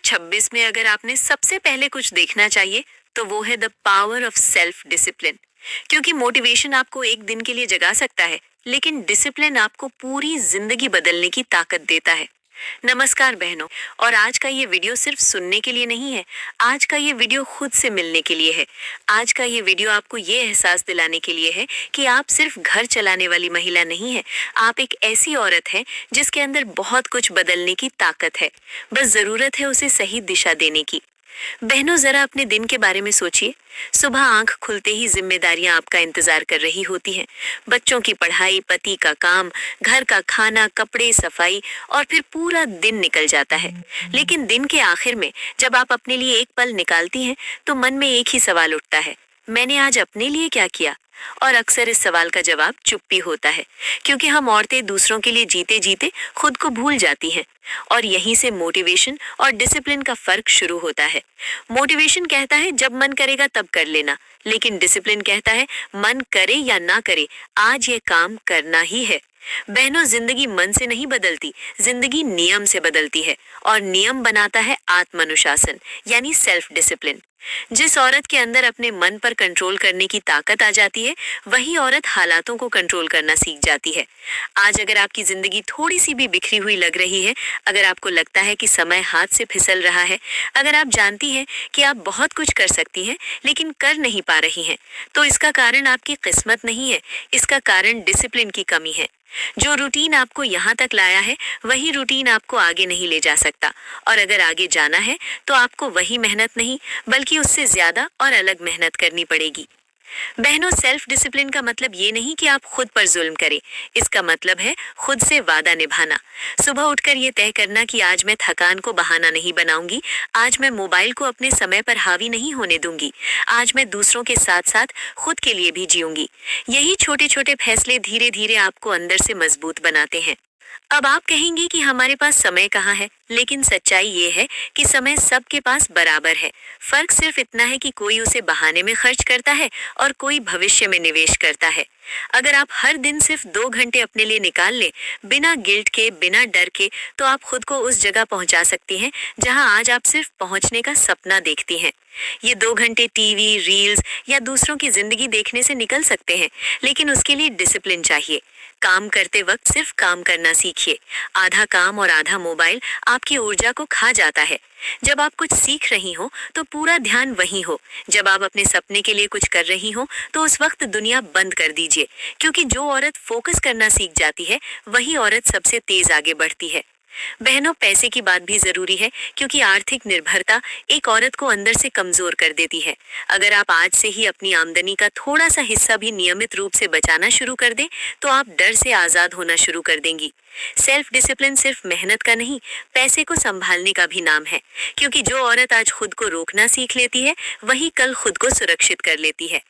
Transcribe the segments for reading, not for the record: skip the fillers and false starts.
2026 में अगर आपने सबसे पहले कुछ देखना चाहिए तो वो है the power of self discipline. क्योंकि मोटिवेशन आपको एक दिन के लिए जगा सकता है, लेकिन डिसिप्लिन आपको पूरी जिंदगी बदलने की ताकत देता है। नमस्कार बहनों, और आज का ये वीडियो सिर्फ सुनने के लिए नहीं है। आज का ये वीडियो खुद से मिलने के लिए है। आज का ये वीडियो आपको ये एहसास दिलाने के लिए है कि आप सिर्फ घर चलाने वाली महिला नहीं है। आप एक ऐसी औरत है जिसके अंदर बहुत कुछ बदलने की ताकत है। बस जरूरत है उसे सही दिशा देने की। बहनों, जरा अपने दिन के बारे में सोचिए। सुबह आंख खुलते ही जिम्मेदारियां आपका इंतजार कर रही होती हैं। बच्चों की पढ़ाई, पति का काम, घर का खाना, कपड़े, सफाई, और फिर पूरा दिन निकल जाता है। लेकिन दिन के आखिर में जब आप अपने लिए एक पल निकालती हैं तो मन में एक ही सवाल उठता है, मैंने आज अपने लिए क्या किया? और अक्सर इस सवाल का जवाब चुप्पी होता है, क्योंकि हम औरतें दूसरों के लिए जीते जीते खुद को भूल जाती हैं। और यहीं से मोटिवेशन और डिसिप्लिन का फर्क शुरू होता है। मोटिवेशन कहता है जब मन करेगा तब कर लेना, लेकिन डिसिप्लिन कहता है मन करे या ना करे, आज ये काम करना ही है। बहनों, जिंदगी मन से नहीं बदलती, जिंदगी नियम से बदलती है, और नियम बनाता है आत्मानुशासन यानी सेल्फ डिसिप्लिन। जिस औरत के अंदर अपने मन पर कंट्रोल करने की ताकत आ जाती है, वही औरत हालातों को कंट्रोल करना सीख जाती है। आज अगर आपकी जिंदगी थोड़ी सी भी बिखरी हुई लग रही है, अगर आपको लगता है कि समय हाथ से फिसल रहा है, अगर आप जानती हैं कि आप बहुत कुछ कर सकती हैं लेकिन कर नहीं पा रही हैं, तो इसका कारण आपकी किस्मत नहीं है, इसका कारण डिसिप्लिन की कमी है। जो रूटीन आपको यहाँ तक लाया है, वही रूटीन आपको आगे नहीं ले जा सकता। और अगर आगे जाना है तो आपको वही मेहनत नहीं, बल्कि उससे ज्यादा और अलग मेहनत करनी पड़ेगी। बहनों, सेल्फ डिसिप्लिन का मतलब ये नहीं कि आप खुद पर जुल्म करें। इसका मतलब है खुद से वादा निभाना। सुबह उठकर ये तय करना कि आज मैं थकान को बहाना नहीं बनाऊंगी, आज मैं मोबाइल को अपने समय पर हावी नहीं होने दूंगी, आज मैं दूसरों के साथ साथ खुद के लिए भी जीऊंगी। यही छोटे छोटे फैसले धीरे धीरे आपको अंदर से मजबूत बनाते हैं। अब आप कहेंगे कि हमारे पास समय कहाँ है, लेकिन सच्चाई ये है कि समय सबके पास बराबर है। फर्क सिर्फ इतना है कि कोई उसे बहाने में खर्च करता है और कोई भविष्य में निवेश करता है। अगर आप हर दिन सिर्फ 2 घंटे अपने लिए निकाल लें, बिना गिल्ट के, बिना डर के, तो आप खुद को उस जगह पहुंचा सकती हैं जहां आज आप सिर्फ पहुंचने का सपना देखती हैं। ये 2 घंटे टीवी, रील्स या दूसरों की जिंदगी देखने से निकल सकते हैं, लेकिन उसके लिए डिसिप्लिन चाहिए। काम करते वक्त सिर्फ काम करना सीखिए। आधा काम और आधा मोबाइल आपकी ऊर्जा को खा जाता है। जब आप कुछ सीख रही हो तो पूरा ध्यान वहीं हो। जब आप अपने सपने के लिए कुछ कर रही हो तो उस वक्त दुनिया बंद कर दीजिए, क्योंकि जो औरत फोकस करना सीख जाती है, वही औरत सबसे तेज आगे बढ़ती है। बहनों, पैसे की बात भी जरूरी है, क्योंकि आर्थिक निर्भरता एक औरत को अंदर से कमजोर कर देती है। अगर आप आज से ही अपनी आमदनी का थोड़ा सा हिस्सा भी नियमित रूप से बचाना शुरू कर दें, तो आप डर से आजाद होना शुरू कर देंगी। सेल्फ डिसिप्लिन सिर्फ मेहनत का नहीं, पैसे को संभालने का भी नाम है, क्योंकि जो औरत आज खुद को रोकना सीख लेती है, वही कल खुद को सुरक्षित कर लेती है।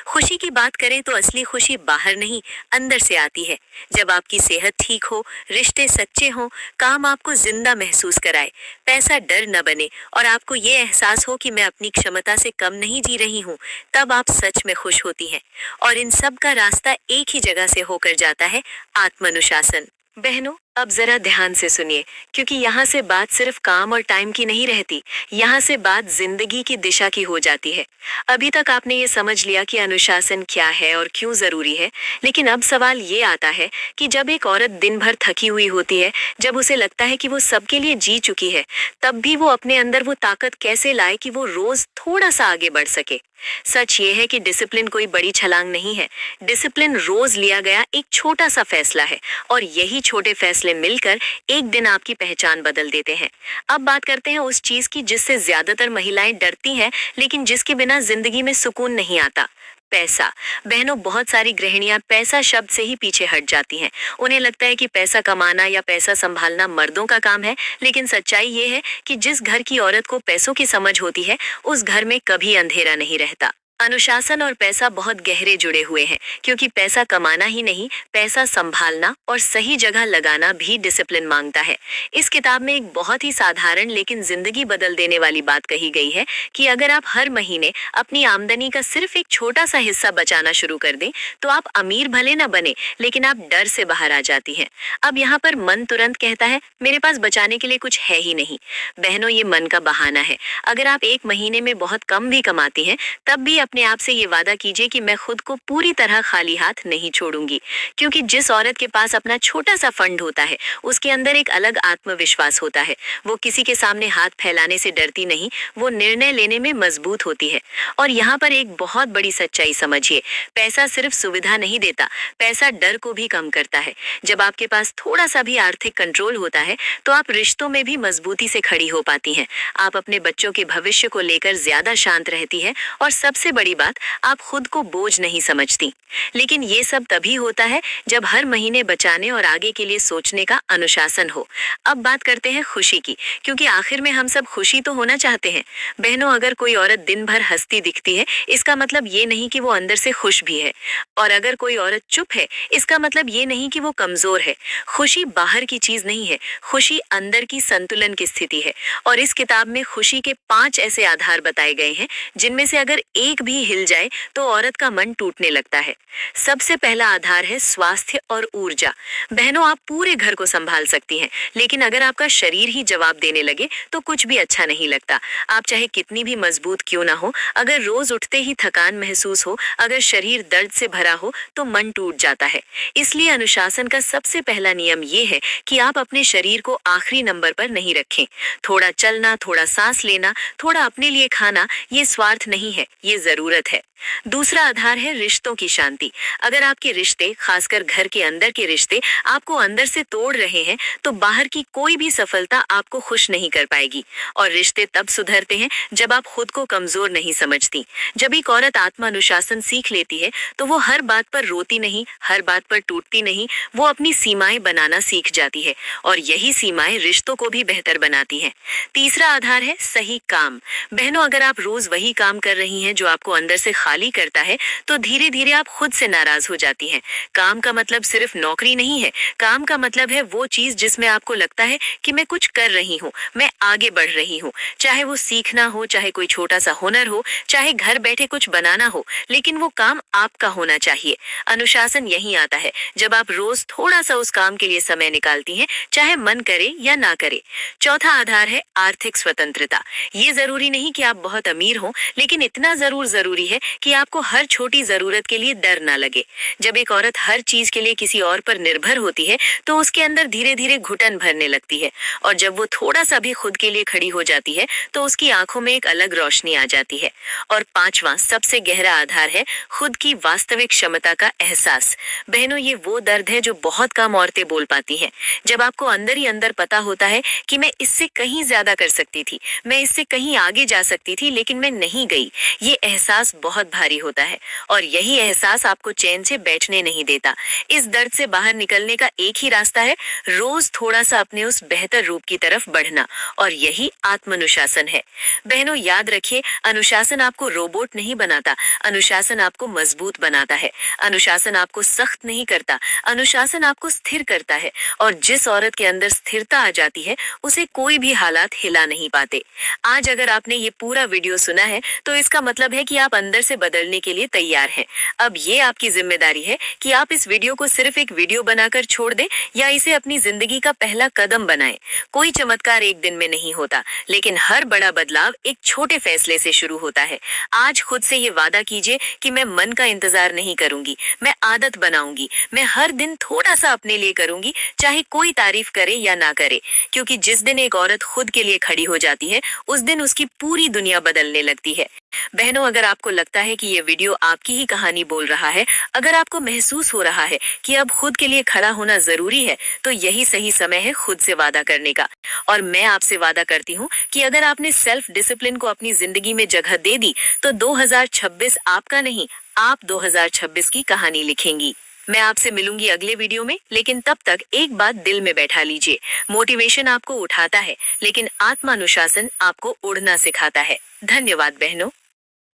खुशी की बात करें तो असली खुशी बाहर नहीं, अंदर से आती है। जब आपकी सेहत ठीक हो, रिश्ते सच्चे हों, काम आपको जिंदा महसूस कराए, पैसा डर न बने, और आपको ये एहसास हो कि मैं अपनी क्षमता से कम नहीं जी रही हूँ, तब आप सच में खुश होती हैं। और इन सब का रास्ता एक ही जगह से होकर जाता है, आत्मानुशासन। बहनों, अब जरा ध्यान से सुनिए, क्योंकि यहाँ से बात सिर्फ काम और टाइम की नहीं रहती, यहाँ से बात जिंदगी की दिशा की हो जाती है। अभी तक आपने ये समझ लिया कि अनुशासन क्या है और क्यों जरूरी है, लेकिन अब सवाल ये आता है कि जब एक औरत दिन भर थकी हुई होती है, जब उसे लगता है कि वो सबके लिए जी चुकी है, तब भी वो अपने अंदर वो ताकत कैसे लाए कि वो रोज थोड़ा सा आगे बढ़ सके। सच ये है कि डिसिप्लिन कोई बड़ी छलांग नहीं है। डिसिप्लिन रोज लिया गया एक छोटा सा फैसला है, और यही छोटे फैसले मिलकर एक दिन आपकी पहचान बदल देते हैं। अब बात करते हैं उस चीज की जिससे ज्यादातर महिलाएं डरती हैं, लेकिन जिसके बिना जिंदगी में सुकून नहीं आता, पैसा। बहनों, बहुत सारी गृहिणियां पैसा शब्द से ही पीछे हट जाती हैं। उन्हें लगता है कि पैसा कमाना या पैसा संभालना मर्दों का काम है, लेकिन सच्चाई ये है कि जिस घर की औरत को पैसों की समझ होती है, उस घर में कभी अंधेरा नहीं रहता। अनुशासन और पैसा बहुत गहरे जुड़े हुए हैं, क्योंकि पैसा कमाना ही नहीं, पैसा संभालना और सही जगह लगाना भी डिसिप्लिन मांगता है। इस किताब में एक बहुत ही साधारण लेकिन जिंदगी बदल देने वाली बात कही गई है कि अगर आप हर महीने अपनी आमदनी का सिर्फ एक छोटा सा हिस्सा बचाना शुरू कर दें, तो आप अमीर भले ना बने, लेकिन आप डर से बाहर आ जाती हैं। अब यहाँ पर मन तुरंत कहता है, मेरे पास बचाने के लिए कुछ है ही नहीं। बहनों, ये मन का बहाना है। अगर आप एक महीने में बहुत कम भी कमाती हैं, तब भी अपने आप से ये वादा कीजिए कि मैं खुद को पूरी तरह खाली हाथ नहीं छोड़ूंगी। क्योंकि जिस औरत के पास अपना छोटा सा फंड होता है, उसके अंदर एक अलग आत्मविश्वास होता है। वो किसी के सामने हाथ फैलाने से डरती नहीं, वो निर्णय लेने में मजबूत होती है। और यहाँ पर एक बहुत बड़ी सच्चाई समझिए, पैसा सिर्फ सुविधा नहीं देता, पैसा डर को भी कम करता है। जब आपके पास थोड़ा सा भी आर्थिक कंट्रोल होता है, तो आप रिश्तों में भी मजबूती से खड़ी हो पाती हैं। आप अपने बच्चों के भविष्य को लेकर ज्यादा शांत रहती है, और सबसे बड़ी बात, आप खुद को बोझ नहीं समझती। लेकिन ये सब तभी होता है जब हर महीने बचाने और आगे के लिए सोचने का अनुशासन हो। अब बात करते हैं खुशी की, क्योंकि आखिर में हम सब खुशी तो होना चाहते हैं। बहनों, अगर कोई औरत दिन भर हंसती दिखती है, इसका मतलब ये नहीं कि वो अंदर से खुश भी है। और अगर कोई औरत चुप है, इसका मतलब ये नहीं कि वो कमजोर है। खुशी बाहर की चीज नहीं है, खुशी अंदर की संतुलन की स्थिति है। और इस किताब में खुशी के 5 ऐसे आधार बताए गए हैं, जिनमें से अगर एक भी हिल जाए तो औरत का मन टूटने लगता है। सबसे पहला आधार है स्वास्थ्य और ऊर्जा। बहनों, आप पूरे घर को संभाल सकती हैं, लेकिन अगर आपका शरीर ही जवाब देने लगे तो कुछ भी अच्छा नहीं लगता। आप चाहे कितनी भी मजबूत क्यों ना हो, अगर रोज उठते ही थकान महसूस हो, अगर शरीर दर्द से भरा हो, तो मन टूट जाता है। इसलिए अनुशासन का सबसे पहला नियम ये है कि आप अपने शरीर को आखिरी नंबर पर नहीं रखें। थोड़ा चलना, थोड़ा सांस लेना, थोड़ा अपने लिए खाना, ये स्वार्थ नहीं है, ये जरूरत है। दूसरा आधार है रिश्तों की शांति। अगर आपके रिश्ते, खासकर घर के अंदर के रिश्ते, आपको अंदर से तोड़ रहे हैं, तो बाहर की कोई भी सफलता आपको खुश नहीं कर पाएगी। और रिश्ते तब सुधरते हैं जब आप खुद को कमजोर नहीं समझती। जब एक औरत आत्मानुशासन सीख लेती है, तो वो हर बात पर रोती नहीं, हर बात पर टूटती नहीं, वो अपनी सीमाएं बनाना सीख जाती है। और यही सीमाएं रिश्तों को भी बेहतर बनाती हैं। तीसरा आधार है सही काम। बहनों, अगर आप रोज वही काम कर रही हैं जो आपको अंदर से खाली करता है, तो धीरे धीरे आप खुद से नाराज हो जाती हैं। काम का मतलब सिर्फ नौकरी नहीं है, काम का मतलब है वो चीज जिसमें आपको लगता है कि मैं कुछ कर रही हूँ, मैं आगे बढ़ रही हूँ। चाहे वो सीखना हो, चाहे कोई छोटा सा हुनर हो, चाहे घर बैठे कुछ बनाना हो, लेकिन वो काम आपका होना चाहिए। अनुशासन यही आता है जब आप रोज थोड़ा सा उस काम के लिए समय निकालती हैं, चाहे मन करे या ना करे। चौथा आधार है आर्थिक स्वतंत्रता। ये जरूरी नहीं कि आप बहुत अमीर हो, लेकिन इतना जरूर जरूरी है कि आपको हर छोटी जरूरत के लिए डर ना लगे। जब एक औरत हर चीज के लिए किसी और पर निर्भर होती है, तो उसके अंदर धीरे धीरे घुटन भरने लगती है। और जब वो थोड़ा सा भी खुद के लिए खड़ी हो जाती है, तो उसकी आंखों में एक अलग रोशनी आ जाती है। और पांचवा, सबसे गहरा आधार है खुद की वास्तविक क्षमता का एहसास। बहनों, ये वो दर्द है जो बहुत कम औरतें बोल पाती हैं। जब आपको अंदर ही अंदर पता होता है कि मैं इससे कहीं ज्यादा कर सकती थी, मैं इससे कहीं आगे जा सकती थी, लेकिन मैं नहीं गई। ये एहसास बहुत भारी होता है, और यही एहसास आपको चैन से बैठने नहीं देता। इस दर्द से बाहर निकलने का एक ही रास्ता है, रोज थोड़ा सा अपने उस बेहतर रूप की तरफ बढ़ना, और यही आत्मानुशासन है। बहनों, याद रखिए, अनुशासन आपको रोबोट नहीं बनाता, अनुशासन आपको मजबूत बनाता है। अनुशासन आपको सख्त नहीं करता, अनुशासन आपको स्थिर करता है। और जिस औरत के अंदर स्थिरता आ जाती है, उसे कोई भी हालात हिला नहीं पाते। आज अगर आपने ये पूरा वीडियो सुना है, तो इसका मतलब है कि आप अंदर से बदलने के लिए तैयार हैं। अब ये आपकी जिम्मेदारी है कि आप इस वीडियो को सिर्फ एक वीडियो बनाकर छोड़ दें, या इसे अपनी जिंदगी का पहला कदम बनाएं। कोई चमत्कार एक दिन में नहीं होता, लेकिन हर बड़ा बदलाव एक छोटे फैसले से शुरू होता है। आज खुद से ये वादा कीजिए कि मैं मन का इंतजार नहीं करूंगी, मैं आदत बनाऊंगी, मैं हर दिन थोड़ा सा अपने लिए करूंगी, चाहे कोई तारीफ करे या ना करे। क्योंकि जिस दिन एक औरत खुद के लिए खड़ी हो जाती है, उस दिन उसकी पूरी दुनिया बदलने लगती है। बहनों, अगर आपको लगता है कि ये वीडियो आपकी ही कहानी बोल रहा है, अगर आपको महसूस हो रहा है कि अब खुद के लिए खड़ा होना जरूरी है, तो यही सही समय है खुद से वादा करने का। और मैं आपसे वादा करती हूँ कि अगर आपने सेल्फ डिसिप्लिन को अपनी जिंदगी में जगह दे दी, तो 2026 आपका नहीं, आप 2026 की कहानी लिखेंगी। मैं आपसे मिलूंगी अगले वीडियो में, लेकिन तब तक एक बात दिल में बैठा लीजिए, मोटिवेशन आपको उठाता है, लेकिन आत्मानुशासन आपको उड़ना सिखाता है। धन्यवाद बहनों।